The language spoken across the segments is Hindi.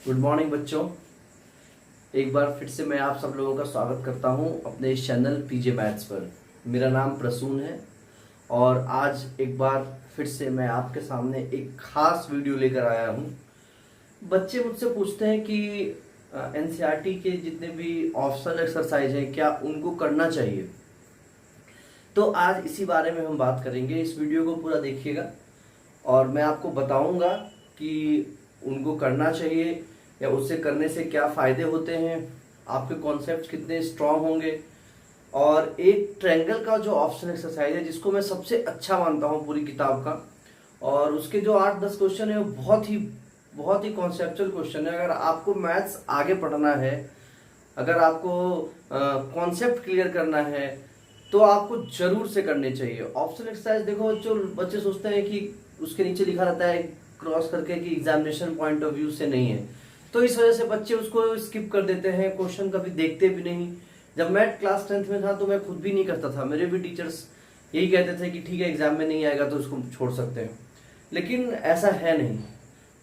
गुड मॉर्निंग बच्चों। एक बार फिर से मैं आप सब लोगों का स्वागत करता हूं अपने इस चैनल पीजे मैथ्स पर। मेरा नाम प्रसून है और आज एक बार फिर से मैं आपके सामने एक खास वीडियो लेकर आया हूं। बच्चे मुझसे पूछते हैं कि एनसीईआरटी के जितने भी ऑप्शनल एक्सरसाइज हैं क्या उनको करना चाहिए। तो आज इसी बारे में हम बात करेंगे। इस वीडियो को पूरा देखिएगा और मैं आपको बताऊंगा कि उनको करना चाहिए या उससे करने से क्या फ़ायदे होते हैं, आपके कॉन्सेप्ट कितने स्ट्रांग होंगे। और एक ट्रायंगल का जो ऑप्शन एक्सरसाइज है जिसको मैं सबसे अच्छा मानता हूँ पूरी किताब का, और उसके जो 8-10 क्वेश्चन है वो बहुत ही कॉन्सेप्चुअल क्वेश्चन है। अगर आपको मैथ्स आगे पढ़ना है, अगर आपको कॉन्सेप्ट क्लियर करना है तो आपको जरूर से करने चाहिए। ऑप्शन एक्सरसाइज देखो, जो बच्चे सोचते हैं कि उसके नीचे लिखा रहता है क्रॉस करके कि एग्जामिनेशन पॉइंट ऑफ व्यू से नहीं है, तो इस वजह से बच्चे उसको स्किप कर देते हैं, क्वेश्चन कभी देखते भी नहीं। जब मैं क्लास 10th में था तो मैं खुद भी नहीं करता था, मेरे भी टीचर्स यही कहते थे कि ठीक है एग्जाम में नहीं आएगा तो उसको छोड़ सकते हैं, लेकिन ऐसा है नहीं।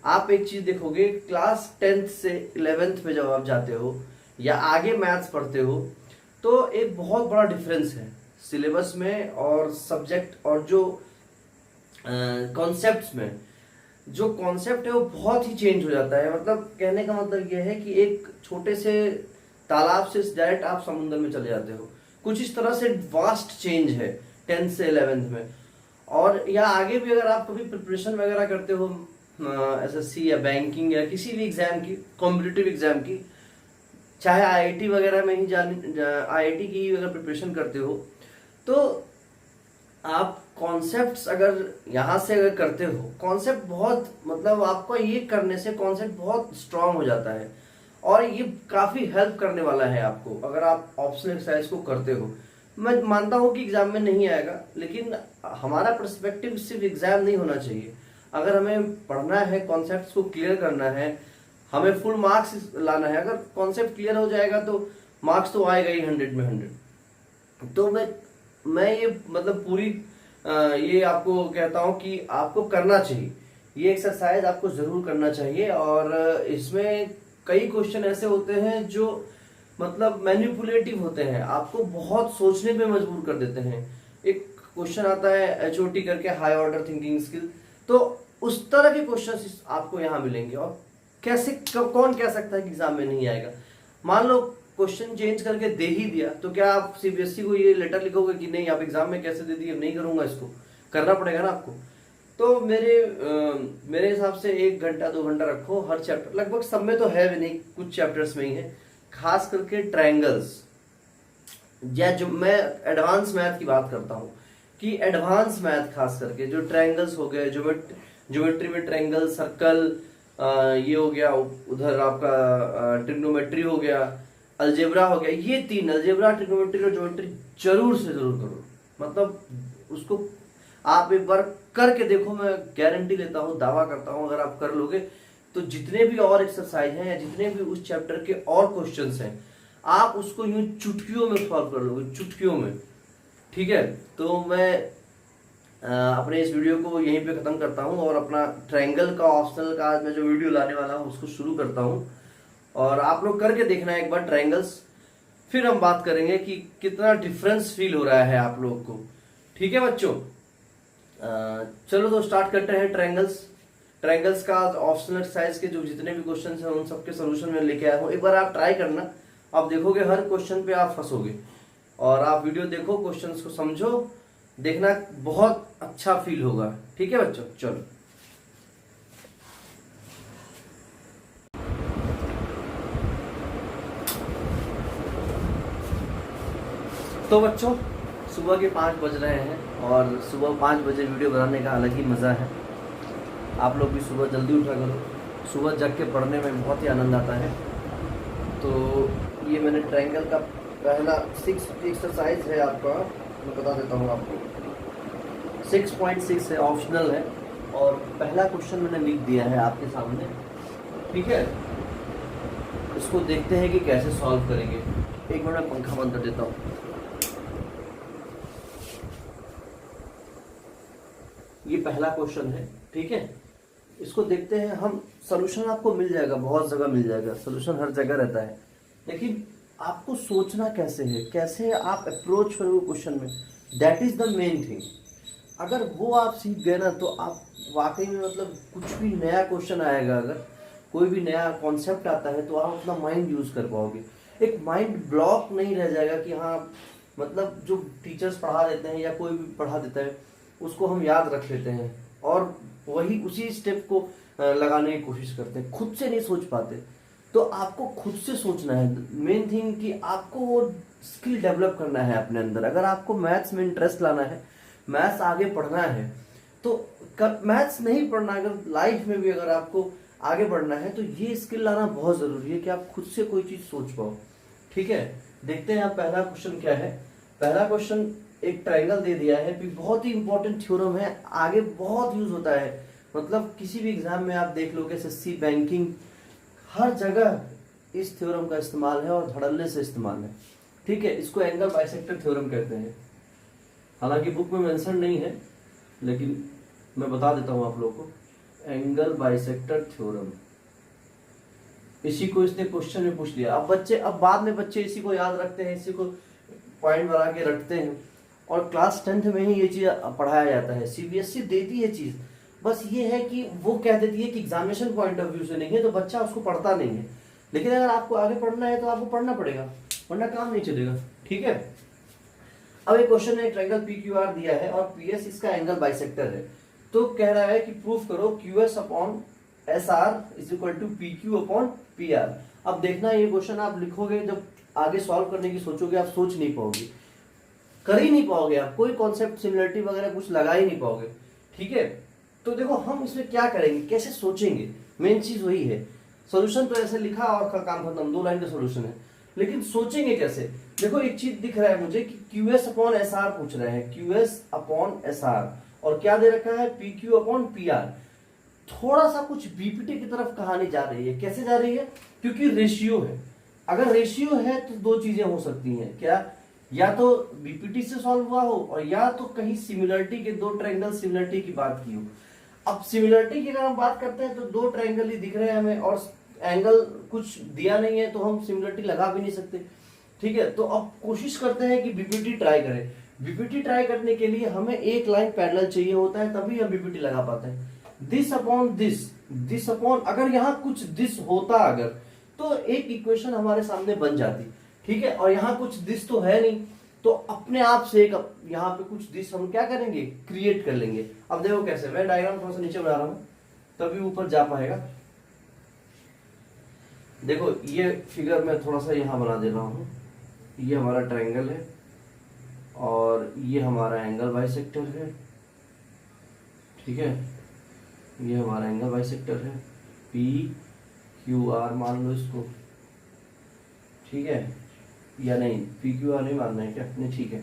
आप एक चीज देखोगे, क्लास 10th से 11th में जब आप जाते हो या आगे मैथ्स पढ़ते हो तो एक बहुत बड़ा डिफरेंस है सिलेबस में और सब्जेक्ट और जो कॉन्सेप्ट्स में। जो कॉन्सेप्ट है वो बहुत ही चेंज हो जाता है। मतलब कहने का मतलब यह है कि एक छोटे से तालाब से डायरेक्ट आप समुद्र में चले जाते हो। कुछ इस तरह से वास्ट चेंज है 10th से 11th में। और या आगे भी अगर आप कभी प्रिपरेशन वगैरह करते हो एसएससी या बैंकिंग या किसी भी एग्जाम की, कॉम्पिटिटिव एग्जाम की, चाहे आईआईटी वगैरह में ही आईआईटी की अगर प्रिपरेशन करते हो, तो आप कॉन्सेप्ट्स अगर यहाँ से अगर करते हो, कॉन्सेप्ट बहुत मतलब आपको ये करने से कॉन्सेप्ट बहुत स्ट्रांग हो जाता है और ये काफ़ी हेल्प करने वाला है आपको अगर आप ऑप्शनल एक्सरसाइज को करते हो। मैं मानता हूँ कि एग्जाम में नहीं आएगा, लेकिन हमारा पर्सपेक्टिव सिर्फ एग्जाम नहीं होना चाहिए। अगर हमें पढ़ना है, कॉन्सेप्ट्स को क्लियर करना है, हमें फुल मार्क्स लाना है, अगर कॉन्सेप्ट क्लियर हो जाएगा तो मार्क्स तो आएगा ही 100 में 100। तो मैं ये मतलब पूरी ये आपको कहता हूँ कि आपको करना चाहिए, ये एक्सरसाइज आपको जरूर करना चाहिए। और इसमें कई क्वेश्चन ऐसे होते हैं जो मतलब मैनिपुलेटिव होते हैं, आपको बहुत सोचने पे मजबूर कर देते हैं। एक क्वेश्चन आता है HOT करके, हाई ऑर्डर थिंकिंग स्किल, तो उस तरह के क्वेश्चन आपको यहाँ मिलेंगे। और कैसे कौन कह सकता है कि एग्जाम में नहीं आएगा। मान लो क्वेश्चन चेंज करके दे ही दिया, तो क्या आप सीबीएसई को ये लेटर लिखोगे कि नहीं आप एग्जाम में कैसे दे दिए, नहीं करूंगा, इसको करना पड़ेगा ना आपको। तो मेरे हिसाब से 1 घंटा 2 घंटा रखो हर चैप्टर, लगभग सब में तो है भी नहीं, कुछ चैप्टर्स में ही है, खास करके ट्रायंगल्स। या जो मैं एडवांस मैथ की बात करता हूँ कि एडवांस मैथ खास करके जो ट्रायंगल्स हो गए, ज्योमेट्री में ट्रायंगल, सर्कल, ये हो गया, उधर आपका ट्रिग्नोमेट्री हो गया, अलजेब्रा हो गया, ये 3 अलजेब्रा, ट्रिग्नोमेट्री और ज्योमेट्री जरूर से जरूर करो। मतलब उसको आप एक बार करके देखो, मैं गारंटी लेता हूँ, दावा करता हूँ, अगर आप कर लोगे तो जितने भी और एक्सरसाइज हैं या जितने भी उस चैप्टर के और क्वेश्चंस हैं, आप उसको यूं चुटकियों में सॉल्व कर लोगे, चुटकियों में। ठीक है, तो मैं अपने इस वीडियो को यहीं पे खत्म करता हूँ और अपना ट्रायंगल का ऑप्शनल का आज मैं जो वीडियो लाने वाला हूँ उसको शुरू करता हूँ। और आप लोग करके देखना है एक बार ट्रायंगल्स, फिर हम बात करेंगे कि कितना डिफरेंस फील हो रहा है आप लोग को। ठीक है बच्चों, चलो तो स्टार्ट करते हैं ट्रायंगल्स का ऑप्शनल एक्सरसाइज के जो जितने भी क्वेश्चन हैं उन सबके सोल्यूशन में लेके आया हूँ। एक बार आप ट्राई करना, आप देखोगे हर क्वेश्चन पे आप फंसोगे। और आप वीडियो देखो, क्वेश्चंस को समझो, देखना बहुत अच्छा फील होगा। ठीक है बच्चों, चलो। तो बच्चों, सुबह के 5 बज रहे हैं और सुबह 5 बजे वीडियो बनाने का अलग ही मज़ा है। आप लोग भी सुबह जल्दी उठा करो, सुबह जग के पढ़ने में बहुत ही आनंद आता है। तो ये मैंने ट्रायंगल का पहला 6 एक्सरसाइज है आपका, मैं बता देता हूँ आपको। 6.6 है, ऑप्शनल है, और पहला क्वेश्चन मैंने लिख दिया है आपके सामने। ठीक है, इसको देखते हैं कि कैसे सॉल्व करेंगे। एक मिनट में पंखा बंद कर देता हूँ। ये पहला क्वेश्चन है, ठीक है। इसको देखते हैं हम। सोल्यूशन आपको मिल जाएगा, बहुत जगह मिल जाएगा, सोल्यूशन हर जगह रहता है, लेकिन आपको सोचना कैसे है, कैसे आप अप्रोच करोगे क्वेश्चन में, that is the main thing. अगर वो आप सीख गए ना तो आप वाकई में मतलब कुछ भी नया क्वेश्चन आएगा, अगर कोई भी नया कॉन्सेप्ट आता है तो आप अपना माइंड यूज कर पाओगे। एक माइंड ब्लॉक नहीं रह जाएगा कि हाँ मतलब जो टीचर्स पढ़ा देते हैं या कोई भी पढ़ा देता है उसको हम याद रख लेते हैं और वही उसी स्टेप को लगाने की कोशिश करते हैं, खुद से नहीं सोच पाते। तो आपको खुद से सोचना है, मेन थिंग कि आपको वो स्किल डेवलप करना है अपने अंदर। अगर आपको मैथ्स में इंटरेस्ट लाना है, मैथ्स आगे पढ़ना है, तो मैथ्स नहीं पढ़ना, अगर लाइफ में भी अगर आपको आगे बढ़ना है तो ये स्किल लाना बहुत जरूरी है कि आप खुद से कोई चीज सोच पाओ। ठीक है, देखते हैं आप पहला क्वेश्चन क्या है। पहला क्वेश्चन एक ट्रायंगल दे दिया है, बहुत ही इंपॉर्टेंट थ्योरम है, आगे बहुत यूज होता है, मतलब किसी भी एग्जाम में आप देख लो, एसएससी, बैंकिंग, हर जगह इस थ्योरम का इस्तेमाल है और धड़ल्ले से इस्तेमाल है। ठीक है, इसको एंगल बाइसेक्टर थ्योरम कहते हैं। हालांकि बुक में मेंशन नहीं है लेकिन मैं बता देता हूं आप लोगों को, एंगल बाइसेक्टर थ्योरम। इसी को इसने क्वेश्चन में पूछ लिया। अब बाद में बच्चे इसी को याद रखते हैं, इसी को पॉइंट बना के रखते हैं और क्लास 10th में ही ये चीज पढ़ाया जाता है। सीबीएसई देती है चीज, बस ये है कि वो कह देती है कि एग्जामिनेशन पॉइंट ऑफ व्यू से नहीं है तो बच्चा उसको पढ़ता नहीं है। लेकिन अगर आपको आगे पढ़ना है तो आपको पढ़ना पड़ेगा, वरना काम नहीं चलेगा। ठीक है, अब एक क्वेश्चन है, ट्रायंगल पी क्यू आर दिया है और पीएस इसका एंगल बाइसेक्टर है। तो कह रहा है कि प्रूफ करो QS upon S R is equal to P Q upon P R. अब देखना ये क्वेश्चन आप लिखोगे, जब आगे सॉल्व करने की सोचोगे आप सोच नहीं पाओगे, कर ही नहीं पाओगे, आप कोई कॉन्सेप्ट सिमिलरिटी वगैरह कुछ लगा ही नहीं पाओगे। ठीक है, तो देखो हम इसमें क्या करेंगे, कैसे सोचेंगे, मेन चीज वही है। सॉल्यूशन तो ऐसे लिखा और काम खत्म, 2 लाइन का सॉल्यूशन है, लेकिन सोचेंगे कैसे। देखो एक चीज दिख रहा है मुझे कि क्यूएस अपॉन एस आर पूछ रहे हैं, क्यूएस अपॉन एस आर, और क्या दे रखा है, P Q upon P are. थोड़ा सा कुछ बीपीटी की तरफ कहानी जा रही है। कैसे जा रही है, क्योंकि रेशियो है। अगर रेशियो है तो 2 चीजें हो सकती हैं, क्या, या तो बीपीटी से सॉल्व हुआ हो और या तो कहीं सिमिलरिटी के 2 ट्रायंगल सिमिलरिटी की बात की हो। अब सिमिलरिटी की अगर हम बात करते हैं तो 2 ट्रायंगल ही दिख रहे हैं हमें और एंगल कुछ दिया नहीं है तो हम सिमिलरिटी लगा भी नहीं सकते। ठीक है, तो अब कोशिश करते हैं कि बीपीटी ट्राई करें। बीपीटी ट्राई करने के लिए हमें एक लाइन पैरेलल चाहिए होता है, तभी हम बीपीटी लगा पाते हैं। This upon this, this upon, अगर यहाँ कुछ दिस होता अगर, तो एक इक्वेशन हमारे सामने बन जाती। ठीक है, और यहाँ कुछ दिस तो है नहीं, तो अपने आप से एक यहाँ पे कुछ दिस हम क्या करेंगे, क्रिएट कर लेंगे। अब देखो कैसे, मैं डायग्राम थोड़ा सा नीचे बना रहा हूँ तभी ऊपर जा पाएगा। देखो ये फिगर मैं थोड़ा सा यहाँ बना दे रहा हूँ, ये हमारा ट्रायंगल है और ये हमारा एंगल बाइसेक्टर है। ठीक है, ये हमारा एंगल बाइसेक्टर है, पी क्यू आर मान लो इसको। ठीक है, या नहीं पी क्यू आर नहीं मानना है क्या, नहीं ठीक है,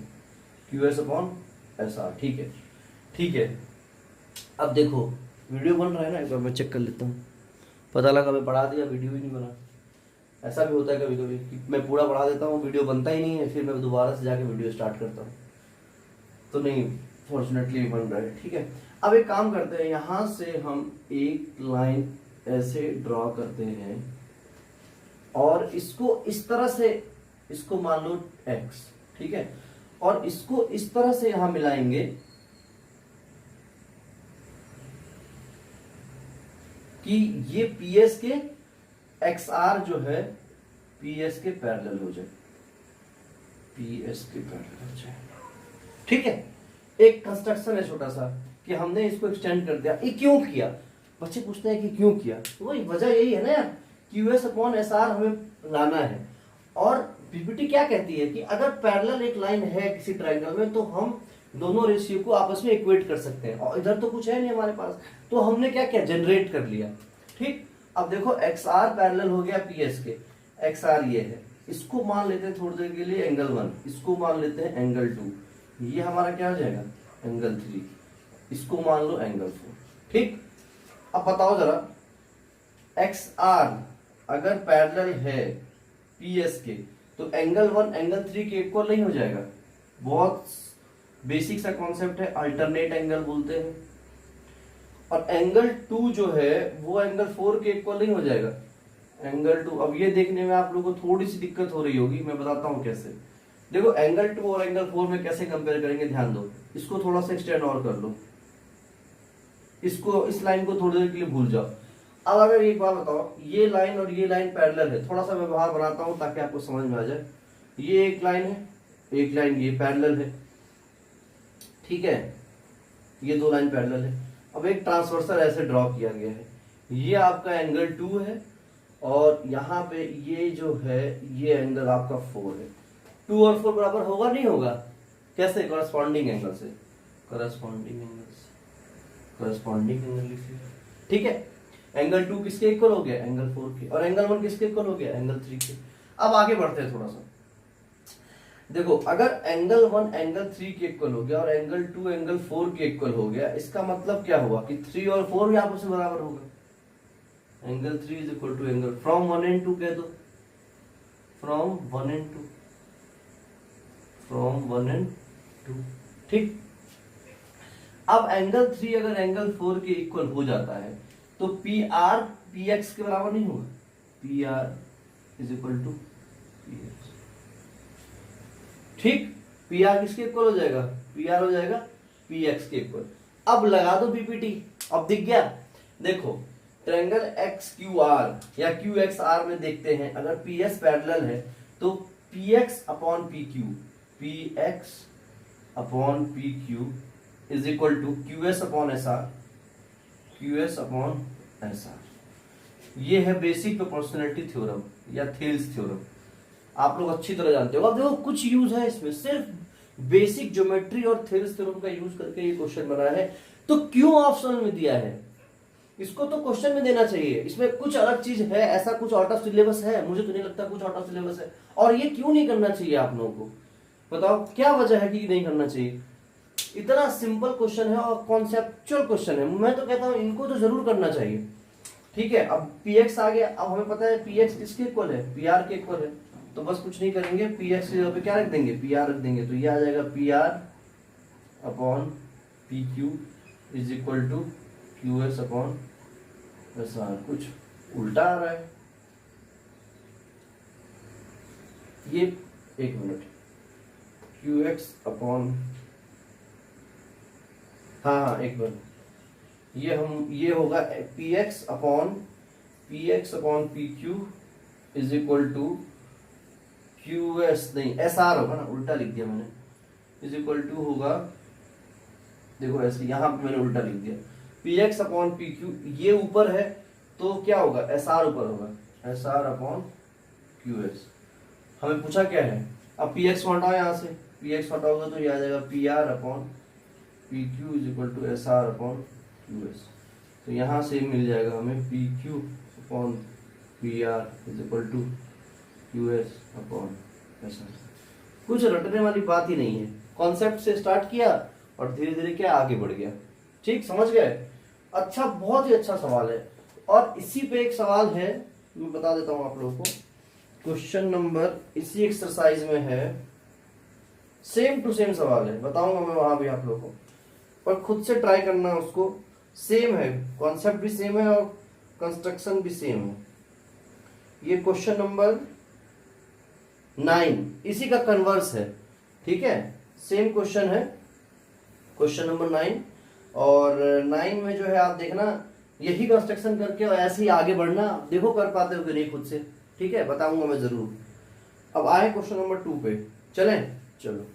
Q S upon S are. ठीक है, ठीक है। अब देखो वीडियो बन रहा है ना, एक बार मैं चेक कर लेता हूँ, पता लगा मैं पढ़ा दिया वीडियो ही नहीं बना। ऐसा भी होता है कभी कभी कि मैं पूरा पढ़ा देता हूँ, वीडियो बनता ही नहीं है, फिर मैं दोबारा से जाके वीडियो स्टार्ट करता हूँ, तो नहीं फॉर्चुनेटली बन रहा है। ठीक है, अब एक काम करते हैं, यहाँ से हम एक लाइन ऐसे ड्रॉ करते हैं और इसको इस तरह से, इसको मान लो x। ठीक है, और इसको इस तरह से यहां मिलाएंगे कि ये PS के XR जो है PS के पैरेलल हो जाए, PS के पैरेलल हो जाए। ठीक है, एक कंस्ट्रक्शन है छोटा सा कि हमने इसको एक्सटेंड कर दिया। ये क्यों किया, बच्चे पूछते हैं कि क्यों किया, तो वही वजह यही है ना यार, QS अपॉन SR हमें लाना है। और पीपीटी क्या कहती है कि अगर पैरेलल एक लाइन है किसी ट्रायंगल में तो हम दोनों रेशियो को आपस में इक्वेट कर सकते हैं, और इधर तो कुछ है नहीं हमारे पास, तो हमने क्या किया, जनरेट कर लिया। ठीक, अब देखो XR पैरेलल हो गया PS के, XR ये है, इसको मान लेते हैं थोड़ी देर के लिए एंगल 1, इसको मान लेते हैं एंगल 2, ये हमारा क्या हो जाएगा एंगल 3, इसको मान लो एंगल 4। ठीक, अब बताओ जरा, XR अगर पैरेलल है PS के तो एंगल 1 एंगल 3 के इक्वल नहीं हो जाएगा। बहुत बेसिक सा कॉन्सेप्ट है, अल्टरनेट एंगल बोलते हैं। और एंगल 2 जो है वो एंगल 4 के इक्वल नहीं हो जाएगा। एंगल 2, अब ये देखने में आप लोगों को थोड़ी सी दिक्कत हो रही होगी, मैं बताता हूँ कैसे। देखो एंगल 2 और एंगल 4 में कैसे कंपेयर करेंगे, ध्यान दो। इसको थोड़ा सा एक्सटेंड और कर लो, इसको, इस लाइन को थोड़ी देर के लिए भूल जाओ। अब अगर एक बात बताओ, ये लाइन और ये लाइन पैरेलल है, थोड़ा सा मैं बाहर बनाता हूं ताकि आपको समझ में आ जाए। ये एक लाइन है, एक लाइन ये पैरेलल है, ठीक है, ये दो लाइन पैरेलल है। अब एक ट्रांसवर्सल ऐसे ड्रॉ किया गया है, ये आपका एंगल 2 है और यहाँ पे ये जो है ये एंगल आपका 4 है। 2 और 4 बराबर होगा नहीं होगा, कैसे, करस्पॉन्डिंग एंगल से, करस्पॉन्डिंग एंगल से, करस्पॉन्डिंग एंगल लिखिए, ठीक है। एंगल 2 किसके इक्वल हो गया, एंगल 4 के, और एंगल 1 किसके इक्वल हो गया, एंगल 3 के। अब आगे बढ़ते हैं थोड़ा सा। देखो अगर एंगल 1 एंगल 3 के इक्वल हो गया और एंगल 2 एंगल 4 के इक्वल हो गया, इसका मतलब क्या हुआ कि 3 और 4 भी आपस में बराबर होगा। Angle 3 is equal to angle, from 1 and 2 कह दो, फ्रॉम 1 एंड 2, फ्रॉम 1 एंड 2, ठीक। अब एंगल 3 अगर एंगल 4 के इक्वल हो जाता है तो पी आर पी एक्स के बराबर नहीं होगा, P R is equal to P X, ठीक। पी आर किसके इक्वल हो जाएगा, पी आर हो जाएगा पी एक्स के इक्वल। अब लगा दो पीपीटी, अब दिख गया। देखो ट्रायंगल एक्स क्यू आर या क्यू एक्स आर में देखते हैं, अगर पी एस पैरेलल है तो P X upon P Q, P X upon P Q is equal to Q S upon S R, Q S upon S R. ये है बेसिक प्रोपोर्शनलिटी थ्योरम या थेल्स थ्योरम, आप लोग अच्छी तरह जानते हो। अब देखो कुछ यूज है इसमें, सिर्फ बेसिक ज्योमेट्री और थेल्स थ्योरम का यूज करके ये क्वेश्चन बना है। तो क्यों ऑप्शन में दिया है, इसको तो क्वेश्चन में देना चाहिए। इसमें कुछ अलग चीज है, ऐसा कुछ आउट ऑफ सिलेबस है, मुझे तो नहीं लगता कुछ आउट ऑफ सिलेबस है। और ये क्यों नहीं करना चाहिए आप लोगों को, बताओ क्या वजह है कि नहीं करना चाहिए। इतना सिंपल क्वेश्चन है और कॉन्सेप्चुअल क्वेश्चन है, मैं तो कहता हूं इनको तो जरूर करना चाहिए, ठीक है। अब px आ गया, अब हमें पता है px किसके इक्वल है, pr के इक्वल है, तो बस कुछ नहीं करेंगे, px की जगह पे क्या रख देंगे, pr रख देंगे, तो ये आ जाएगा pr upon pq is equal to qs upon sr। कुछ उल्टा आ रहा है ये, एक मिनट, qx अपॉन, हाँ एक बार, ये होगा px upon pq is equal to qs, नहीं sr होगा ना, उल्टा लिख दिया मैंने, इज इक्वल टू होगा, देखो ऐसे यहां पे मैंने उल्टा लिख दिया, px अपॉन pq, ये ऊपर है तो क्या होगा, sr ऊपर होगा, sr अपॉन qs। हमें पूछा क्या है, अब px को हटाओ, यहां से px हटाओगे तो ये आ जाएगा pr upon pq is equal to sr upon qs। तो यहां से मिल जाएगा हमें pq upon pr is equal to qs upon sr। कुछ रटने वाली बात ही नहीं है, कॉन्सेप्ट से स्टार्ट किया और धीरे धीरे क्या आगे बढ़ गया, ठीक, समझ गए। अच्छा, बहुत ही अच्छा सवाल है। और इसी पे एक सवाल है, मैं बता देता हूं आप लोगों को, क्वेश्चन नंबर इसी एक्सरसाइज में है, सेम टू सेम सवाल है, बताऊंगा मैं वहां भी आप लोगों को, पर खुद से ट्राई करना उसको। सेम है, कॉन्सेप्ट भी सेम है और कंस्ट्रक्शन भी सेम है। ये क्वेश्चन नंबर 9 इसी का कन्वर्स है, ठीक है, सेम क्वेश्चन है, क्वेश्चन नंबर 9। और 9 में जो है आप देखना, यही कंस्ट्रक्शन करके और ऐसे ही आगे बढ़ना, देखो कर पाते हो कि नहीं खुद से, ठीक है, बताऊंगा मैं जरूर। अब आए क्वेश्चन नंबर 2 पे, चलें, चलो।